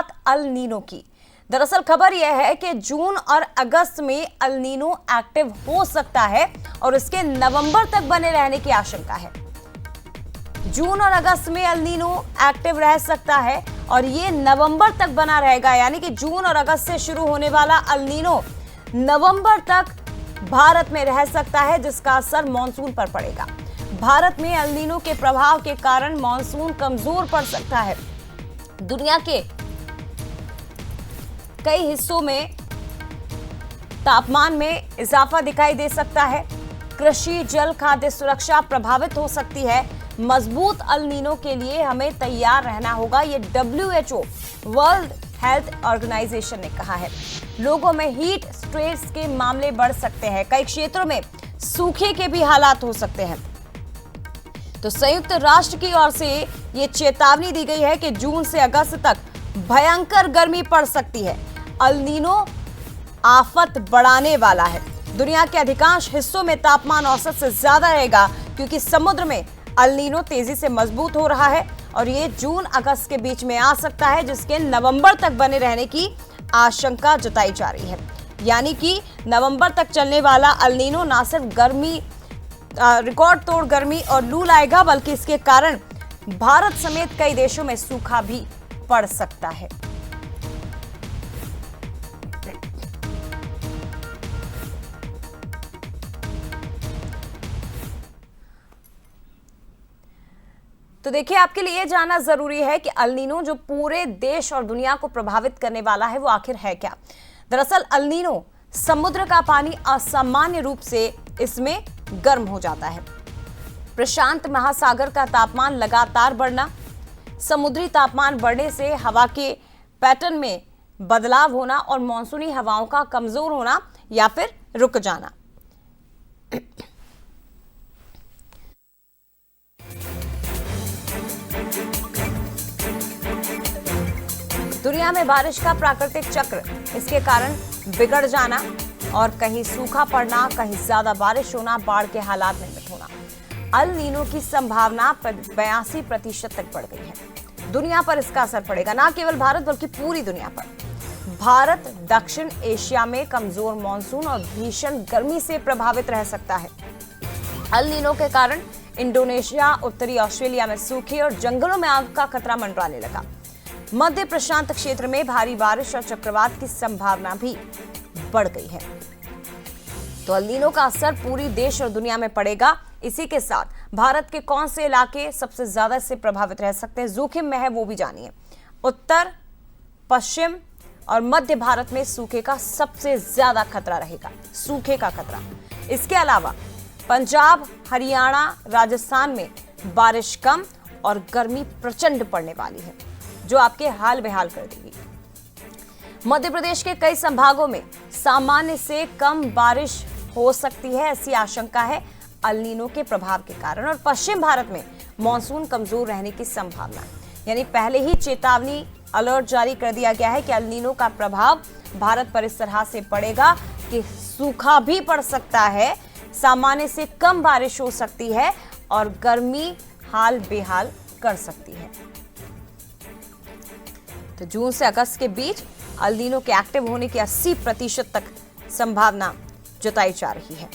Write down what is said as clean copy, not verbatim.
बात El Nino की। दरअसल खबर यह है कि जून और अगस्त में अल नीनो एक्टिव हो सकता है और इसके नवंबर तक बने रहने की आशंका है। जून और अगस्त में अल नीनो एक्टिव रह सकता है और ये नवंबर तक बना रहेगा, यानी कि जून और अगस्त से शुरू होने वाला अल नीनो नवंबर तक भारत में रह सकता है, जिसका असर मॉनसून पर पड़ेगा। भारत में अल नीनो के प्रभाव के कारण मॉनसून कमजोर पड़ सकता है। दुनिया के कई हिस्सों में तापमान में इजाफा दिखाई दे सकता है। कृषि, जल, खाद्य सुरक्षा प्रभावित हो सकती है। मजबूत अल नीनो के लिए हमें तैयार रहना होगा, ये WHO वर्ल्ड हेल्थ ऑर्गेनाइजेशन ने कहा है। लोगों में हीट स्ट्रेस के मामले बढ़ सकते हैं। कई क्षेत्रों में सूखे के भी हालात हो सकते हैं। तो संयुक्त राष्ट्र की ओर से ये चेतावनी दी गई है कि जून से अगस्त तक भयंकर गर्मी पड़ सकती है। अल नीनो आफत बढ़ाने वाला है। दुनिया के अधिकांश हिस्सों में तापमान औसत से ज्यादा रहेगा, क्योंकि समुद्र में अल नीनो तेजी से मजबूत हो रहा है और ये जून अगस्त के बीच में आ सकता है, जिसके नवंबर तक बने रहने की आशंका जताई जा रही है। यानी कि नवंबर तक चलने वाला अल नीनो न सिर्फ गर्मी रिकॉर्ड तोड़ गर्मी और लू लाएगा, बल्कि इसके कारण भारत समेत कई देशों में सूखा भी पड़ सकता है। तो देखिए, आपके लिए जानना जरूरी है कि अल नीनो जो पूरे देश और दुनिया को प्रभावित करने वाला है वो आखिर है क्या। दरअसल अल नीनो समुद्र का पानी असामान्य रूप से इसमें गर्म हो जाता है। प्रशांत महासागर का तापमान लगातार बढ़ना, समुद्री तापमान बढ़ने से हवा के पैटर्न में बदलाव होना और मॉनसूनी हवाओं का कमजोर होना या फिर रुक जाना। दुनिया में बारिश का प्राकृतिक चक्र, इसके कारण बिगड़ जाना और कहीं सूखा पड़ना, कहीं ज्यादा बारिश होना, बाढ़ के हालात निर्मित होना। अल नीनो की संभावना 82% तक बढ़ गई है। दुनिया पर इसका असर पड़ेगा, ना केवल भारत बल्कि पूरी दुनिया पर। भारत दक्षिण एशिया में कमजोर मॉनसून और भीषण गर्मी से प्रभावित रह सकता है। अल नीनो के कारण इंडोनेशिया, उत्तरी ऑस्ट्रेलिया में सूखे और जंगलों में आग का खतरा मंडराने लगा। मध्य प्रशांत क्षेत्र में भारी बारिश और चक्रवात की संभावना भी बढ़ गई है। तो अल नीनो का असर पूरी देश और दुनिया में पड़ेगा। इसी के साथ भारत के कौन से इलाके सबसे ज्यादा इससे प्रभावित रह सकते हैं, जोखिम में है, वो भी जानिए। उत्तर, पश्चिम और मध्य भारत में सूखे का सबसे ज्यादा खतरा रहेगा, सूखे का खतरा। इसके अलावा पंजाब, हरियाणा, राजस्थान में बारिश कम और गर्मी प्रचंड पड़ने वाली है, जो आपके हाल बेहाल कर देगी। मध्य प्रदेश के कई संभागों में सामान्य से कम बारिश हो सकती है, ऐसी आशंका है अल नीनो के प्रभाव के कारण। और पश्चिम भारत में मॉनसून कमजोर रहने की संभावना, यानी पहले ही चेतावनी अलर्ट जारी कर दिया गया है कि अल नीनो का प्रभाव भारत पर इस तरह से पड़ेगा कि सूखा भी पड़ सकता है, सामान्य से कम बारिश हो सकती है और गर्मी हाल बेहाल कर सकती है। तो जून से अगस्त के बीच अल नीनो के एक्टिव होने की 80% तक संभावना जताई जा रही है।